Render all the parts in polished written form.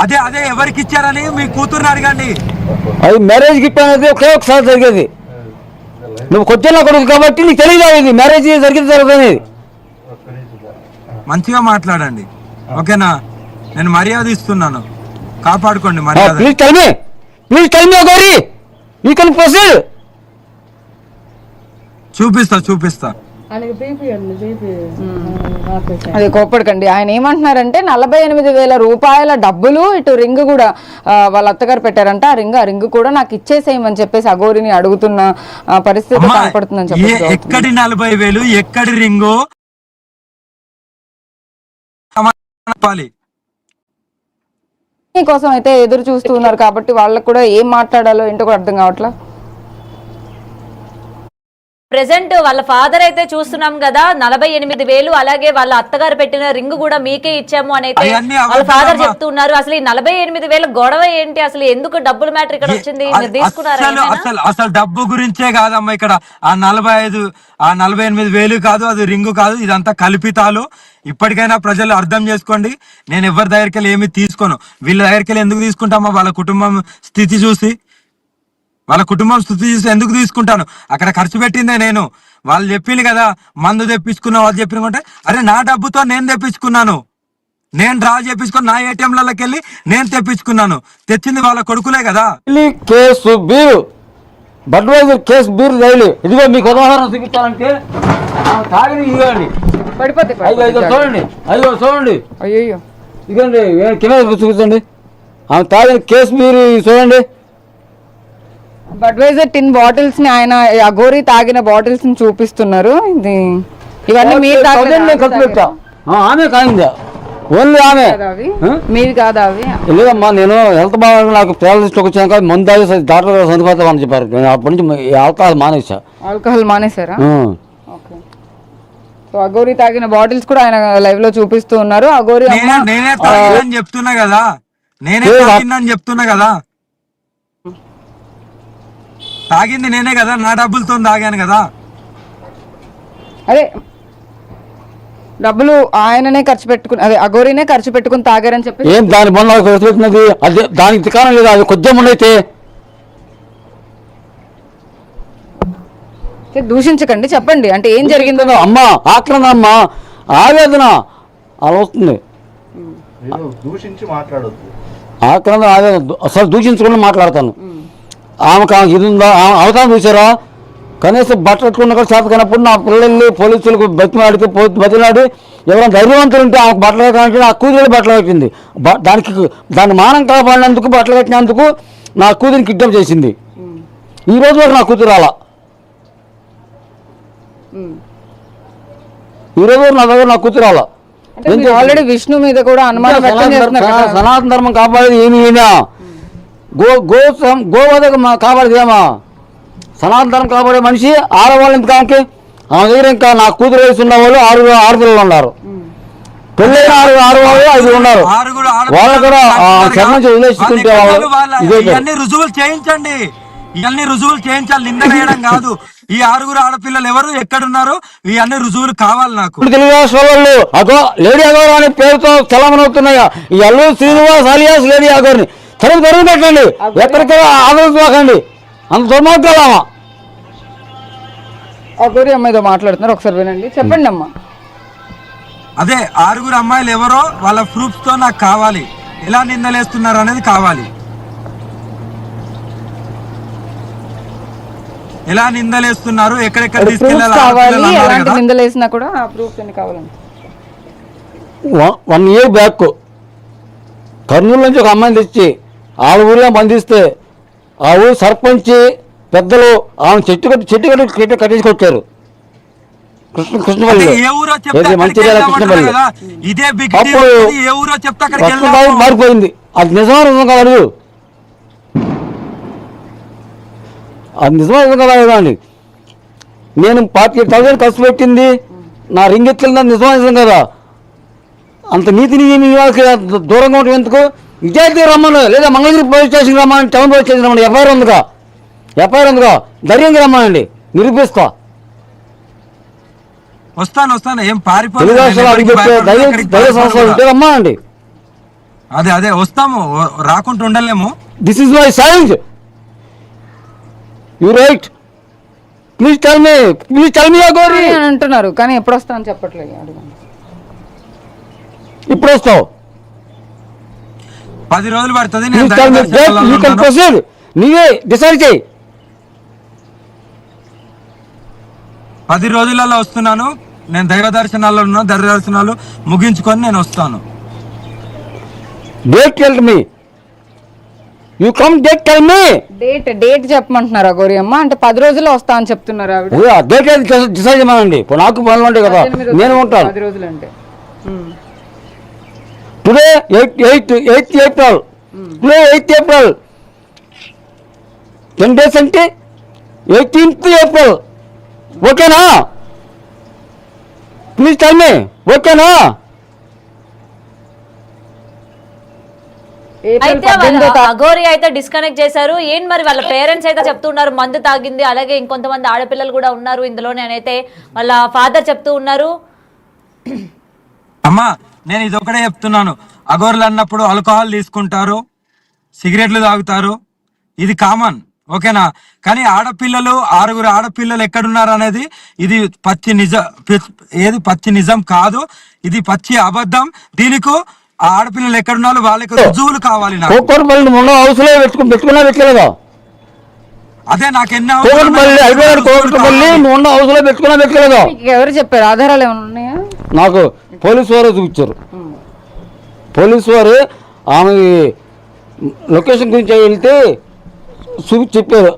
అదే అదే ఎవరికి ఇచ్చారని మీ కూతుర్ని అడగండి. అది మ్యారేజ్ గిఫ్ట్ అనేది ఒకే ఒకసారి జరిగేది. నువ్వు కొద్దిగా కొడుకు కాబట్టి నీకు తెలియదు ఇది మ్యారేజ్ జరిగింది జరుగుతుంది. మంచిగా మాట్లాడండి ఓకేనా? నేను మర్యాద ఇస్తున్నాను, కాపాడుకోండి మర్యాద. Please tell me Gauri you can proceed. చూపిస్తా. అది కోప్పడకండి. ఆయన ఏమంటున్నారంటే 48,000 రూపాయల డబ్బులు ఇటు రింగ్ కూడా వాళ్ళ అత్తగారు పెట్టారంట. ఆ రింగ్ కూడా నాకు ఇచ్చేసేయమని చెప్పేసి అఘోరిని అడుగుతున్న పరిస్థితి కనపడుతుందని చెప్పి. ఎక్కడి 40,000 ఎక్కడి రింగు కోసం అయితే ఎదురు చూస్తూ ఉన్నారు కాబట్టి వాళ్ళకు కూడా ఏం మాట్లాడాలో ఏంటో కూడా అర్థం కావట్లా. ప్రెసెంట్ వాళ్ళ ఫాదర్ అయితే చూస్తున్నాం కదా 48,000, అలాగే వాళ్ళ అత్తగారు పెట్టిన రింగ్ కూడా మీకే ఇచ్చాము అని అయితే వాళ్ళ ఫాదర్ చెప్తున్నారు. అసలు ఈ 48,000 గొడవ ఏంటి? అసలు ఎందుకు డబ్బులు మ్యాటర్ ఇక్కడ వచ్చింది? మీరు తీసుకున్నారా? అసలు డబ్బు గురించే కాదమ్మా ఇక్కడ. ఆ 48,000 కాదు, అది రింగు కాదు, ఇదంతా కల్పితాలు. ఇప్పటికైనా ప్రజలు అర్థం చేసుకోండి. నేను ఎవరి దగ్గరికి వెళ్ళి ఏమి తీసుకోను. వీళ్ళ దగ్గరికి వెళ్ళి ఎందుకు తీసుకుంటామా? వాళ్ళ కుటుంబం స్థితి చూసి ఎందుకు తీసుకుంటాను? అక్కడ ఖర్చు పెట్టిందే నేను. వాళ్ళు చెప్పింది కదా మందు తెప్పించుకున్నా, వాళ్ళు చెప్పినకుంటే అరే నా డబ్బుతో నేను తెప్పించుకున్నాను, నేను డ్రా చేపించుకొని నా ఏటీఎంలకి వెళ్ళి నేను తెప్పించుకున్నాను. తెచ్చింది వాళ్ళ కొడుకులే కదా. Case beer Budweiser case beer రైలు ఇదిగో మీకు ఉదాహరణ చూపించాలంటే తాగిన ఇవ్వండి చూడండి. చూడండి అయ్యో ఇదండి కింద చూపించండి. ఆమె తాగిన కేసు బీరు చూడండి. బడ్వైజర్ టిన్ బాటిల్స్ ని ఆయన అఘోరి తాగిన బాటిల్స్ ని చూపిస్తున్నారు. ఇవన్నీ మీరు ఆమె కాయిందా? ఓన్లీ ఆమె మీది కాదా? అవి లేదమ్మా, నేను హెల్త్ బాగా నాకు పేదలిస్ట్లోకి వచ్చాక మందు తాగి డాక్టర్ గారు చనిపోతామని చెప్పారు. నేను అప్పటి నుంచి ఆల్కహాల్ మానేశారా? అఘోరి తాగిన బాటిల్స్ కూడా ఆయన లైవ్ లో చూపిస్తూ ఉన్నారు. అఘోరి చెప్తున్నా కదా, చెప్తున్నా కదా, తాగింది నేనే కదా, నా డబ్బులతో తాగాను కదా. అదే డబ్బులు ఆయననే ఖర్చు పెట్టుకుని, అదే అఘోరినే ఖర్చు పెట్టుకుని తాగారని చెప్పి ఏం దాని పనులు ఖర్చు పెట్టినది? అదే దానికి తికారం లేదా? అది కొద్దిగా ఉండైతే దూషించకండి, చెప్పండి అంటే ఏం జరిగిందో. అమ్మా ఆక్రంద అమ్మా ఆవేదన అలా వస్తుంది. ఆక్రంద ఆవేదన అసలు దూషించకుండా మాట్లాడతాను. ఆమెకు ఇది ఉందా? అవతారం చూసారా? కనీసం బట్టలు పెట్టుకున్న కూడా చేత కానప్పుడు నా పిల్లల్ని పోలీసులకు బతిలాడి ఎవరైనా ధైర్యవంతులు ఉంటే ఆమెకు బట్టలు కట్టినంటే నా కూతురు బట్టలు కట్టింది. దాని మానం కాపాడినందుకు బట్టలు కట్టినందుకు నా కూతురిని కిడ్నాప్ చేసింది. ఈ రోజు వరకు నా కూతురు అలా ఈ రోజు వరకు నా దగ్గర నా కూతురు అలా. ఆల్రెడీ విష్ణు మీద కూడా అనుమానం వ్యక్తం చేస్తున్నారు. సనాతన ధర్మం కాపాడేది ఏమి గోవధకు కాపాడేదేమా? సనాతన ధర్మం కాపాడే మనిషి ఆడవాళ్ళు ఎంత కాకి ఆమె దగ్గర ఇంకా నా కూతురు వయసు ఉన్న వాళ్ళు 6 పిల్లలు ఉన్నారు. పెళ్ళైన 6 వాళ్ళు 5 ఉన్నారు. వాళ్ళు కూడా చర్మం వదిలేసుకుంటే రుజువులు చేయించండి. ఇవన్నీ రుజువులు చేయించాలి, నింద వేయడం కాదు. ఈ 6 ఆడపిల్లలు ఎవరు ఎక్కడున్నారు? ఇవన్నీ రుజువులు కావాలి నాకు. తెలుగు రాష్ట్రాల్లో లేడీ అగౌర్ అనే పేరుతో చలమనవుతున్నాయా ఈ అల్లూరి శ్రీనివాస్ అలియాస్ లేడీ అగౌర్ని తరుగు పెట్టండి. ఎక్కడికైనా ఆదరించకండి. అంత దుర్మార్గాలమ్మా. అఘోరి అమ్మాయితో మాట్లాడుతున్నారు, ఒకసారి వినండి. చెప్పండి అమ్మా. అదే 6 అమ్మాయిలు ఎవరో వాళ్ళ ప్రూఫ్స్ తో నాకు కావాలి. ఎలా నిందలేస్తున్నారు అనేది కావాలి. ఎలా నిందలేస్తున్నారు, ఎక్కడెక్కడ తీసుకెళ్ళాలి, నిందలేసినా కూడా ఆ ప్రూఫ్స్ అన్ని కావాలండి. 1 year బ్యాక్ కర్నూలు నుంచి ఒక అమ్మాయిని తెచ్చి వాళ్ళ ఊళ్ళో బంధిస్తే ఆ ఊరు సర్పంచ్ పెద్దలు ఆమె చెట్టు కట్టించుకొచ్చారు. కృష్ణపల్లి అప్పుడు మారిపోయింది. అది నిజమా నిజం కాదు? అది నిజమా నిజం కదా అండి? నేను 48,000 ఖర్చు పెట్టింది నా రింగ్ ఎత్తుకెళ్ళింది నిజమా నిజం కదా? అంత నీతిని దూరంగా ఉండటం ఎందుకు? విద్యార్థి రమ్మను, లేదా మంగళగిరి పోలీస్ స్టేషన్కి రమ్మని, టౌన్ పోలీస్ స్టేషన్ రమ్మని. ఎఫ్ఐఆర్ ఉందిగా ధైర్యంగా రమ్మనండి, నిరూపిస్తా. వస్తాను ఏం తెలుగు రాష్ట్రాలు అడిగితే ధైర్య సంస్థలు ఉంటే రమ్మనండి. అదే అదే వస్తాము, రాకుండా ఉండలేము. This is my science. You right. Please tell me Aghori అని అంటున్నారు కానీ ఎప్పుడు వస్తామని చెప్పట్లేదు. అడగండి. ఇప్పుడు వస్తావు. 10 రోజులు పడుతుంది. Please tell me date. You can proceed. నీవే డిసైడ్ చేయి. 10 రోజులలో వస్తున్నాను. నేను దైవ దర్శనాల్లో ఉన్నాను. దైవ దర్శనాలు ముగించుకొని నేను వస్తాను. Date tell me. You come date tell me. Date చెప్పమంటున్నారు అఘోరి అమ్మ. అంటే 10 రోజుల్లో వస్తా అని చెప్తున్నారు ఆవిడ. డేట్ డిసైడ్ చేయమనండి. ఇప్పుడు నాకు పనులు ఉంటాయి కదా, నేను ఉంటాను. 10 రోజులు అంటే today 8th April. Today 8th April. 10 days అంటే 18th April. ఓకేనా? Please tell me. ఓకేనా? అయితే వాళ్ళ అఘోరి అయితే డిస్కనెక్ట్ చేశారు. ఏం మరి వాళ్ళ పేరెంట్స్ అయితే చెప్తున్నారు మందు తాగింది, అలాగే ఇంకొంతమంది ఆడపిల్లలు కూడా ఉన్నారు ఇందులోనే అని అయితే వాళ్ళ ఫాదర్ చెప్తూ ఉన్నారు. అమ్మా నేను ఇదొకటే చెప్తున్నాను. అఘోరులు అన్నప్పుడు ఆల్కహాల్ తీసుకుంటారు, సిగరెట్లు తాగుతారు, ఇది కామన్. ఓకేనా? కానీ ఆడపిల్లలు 6 ఆడపిల్లలు ఎక్కడున్నారు అనేది ఇది పచ్చి నిజం కాదు, ఇది పచ్చి అబద్ధం. దీనికి ఆ ఆడపిల్లలు ఎక్కడున్నారు వాళ్ళకి రుజువులు కావాలి. హౌస్లో పెట్టుకున్నా పెట్టలేదా? అదే నాకెన్నో హౌస్లో పెట్టుకున్నా పెట్టలేదా? ఎవరు చెప్పారు? ఆధారాలు ఏమైనా ఉన్నాయా? నాకు పోలీసు వారు చూపించారు. పోలీసు వారు ఆమె లొకేషన్ గురించి వెళ్తే చెప్పారు.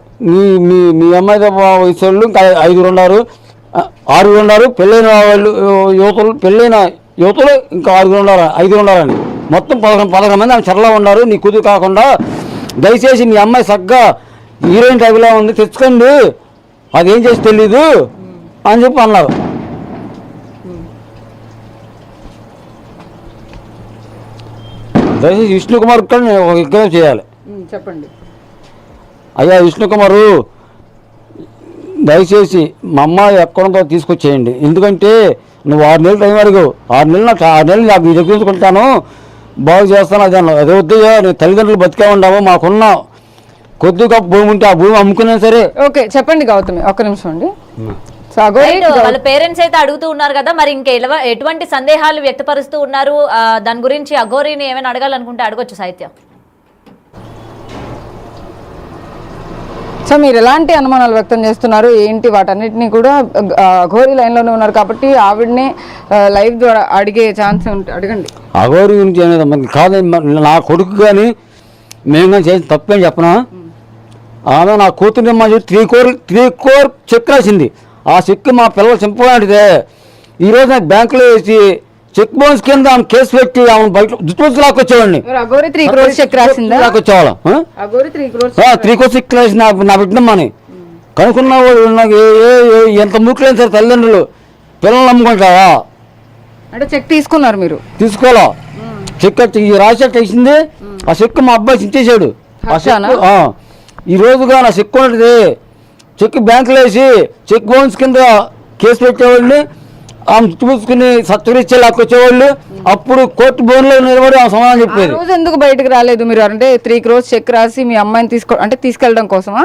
మీ అమ్మాయితో వయసు వాళ్ళు ఇంకా 5 ఉన్నారు, 6 ఉన్నారు. పెళ్ళైన వాళ్ళు పెళ్ళైన యువతలు ఇంకా 5 ఉన్నారని మొత్తం 11 మంది ఆమె చెరలో ఉన్నారు. నీ కుదురు కాకుండా దయచేసి మీ అమ్మాయి సగ్గా హీరోయిన్ టైపులో ఉంది, తెచ్చుకోండి, అదేం చేసి తెలీదు అని చెప్పి అన్నారు. దయచేసి విష్ణుకుమార్ కూడా నేను ఒక విజ్ఞప్తి చేయాలి. చెప్పండి. అయ్యా విష్ణుకుమారు, దయచేసి మా అమ్మాయి ఎక్కడంతో తీసుకొచ్చేయండి. ఎందుకంటే నువ్వు 6 నెలలు టైం అడిగావు. 6 నెలలు నాకు నీ దగ్గర ఉంచుకుంటాను, బాగు చేస్తాను. అదే అన్నావు. అదే వద్దయ్యా, నేను తల్లిదండ్రులు బతికే ఉన్నాము, మాకున్న కొద్దిగా భూమి ఉంటే ఆ భూమి అమ్ముకున్నా సరే. ఓకే చెప్పండి గౌతమి, ఒక్క నిమిషం అండి. వాళ్ళ పేరెంట్స్ అయితే అడుగుతూ ఉన్నారు కదా, మరి ఇంకా ఎటువంటి సందేహాలు వ్యక్తపరుస్తూ ఉన్నారు? దాని గురించి అఘోరిని ఏమైనా అడగాలనుకుంటే అడగొచ్చు సాహిత్య. సో మీరు ఎలాంటి అనుమానాలు వ్యక్తం చేస్తున్నారు ఏంటి? వాటన్నిటిని కూడా అఘోరి లైన్లోనే ఉన్నారు కాబట్టి ఆవిడనే లైవ్ ద్వారా అడిగే ఛాన్స్ ఉంటే అడగండి. అఘోరి గురించి అనేది కాదు, నా కొడుకు కానీ మేము కానీ చేసిన తప్పేం చెప్పనా? ఆమె నా కూతురు మా 3 crore చెక్ రాసింది. ఆ చెక్ మా పిల్లలు చింపలాంటిదే. ఈరోజు నాకు బ్యాంకులో వేసి చెక్ బౌన్స్ కింద ఆమె కేసు పెట్టి ఆమె బయట జుట్టు లాక్కొచ్చేవాడిని. అఘోరి 3 crore చెక్ రాసిందా? లాక్కొచ్చేవాళ్ళం. 3 crore చెక్ రాసి నా బిడ్డమ్మని కనుక్కున్న వాళ్ళు నాకు ఎంత ముట్లేదు సార్. తల్లిదండ్రులు పిల్లలు నమ్ముకుంటారా? అంటే చెక్ తీసుకున్నారు మీరు? తీసుకోవాలా? చెక్ రాసేట్ వేసింది. ఆ చెక్ మా అబ్బాయి ఇచ్చేసాడు. ఈ రోజుగా నా చెక్ ఉంటుంది. చెక్ బ్యాంకులో వేసి చెక్ బౌన్స్ కింద కేసు పెట్టేవాళ్ళని ఆమె చూసుకుని సత్వరిచ్చే లాక్కొచ్చేవాళ్ళు. అప్పుడు కోర్టు బోన్లో నిలబడి ఆమె సమాధానం చెప్పేది. రోజు ఎందుకు బయటకు రాలేదు మీరు? అంటే 3 crore చెక్ రాసి మీ అమ్మాయిని తీసుకెళ్ళడం కోసమా?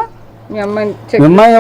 మీ అమ్మాయిని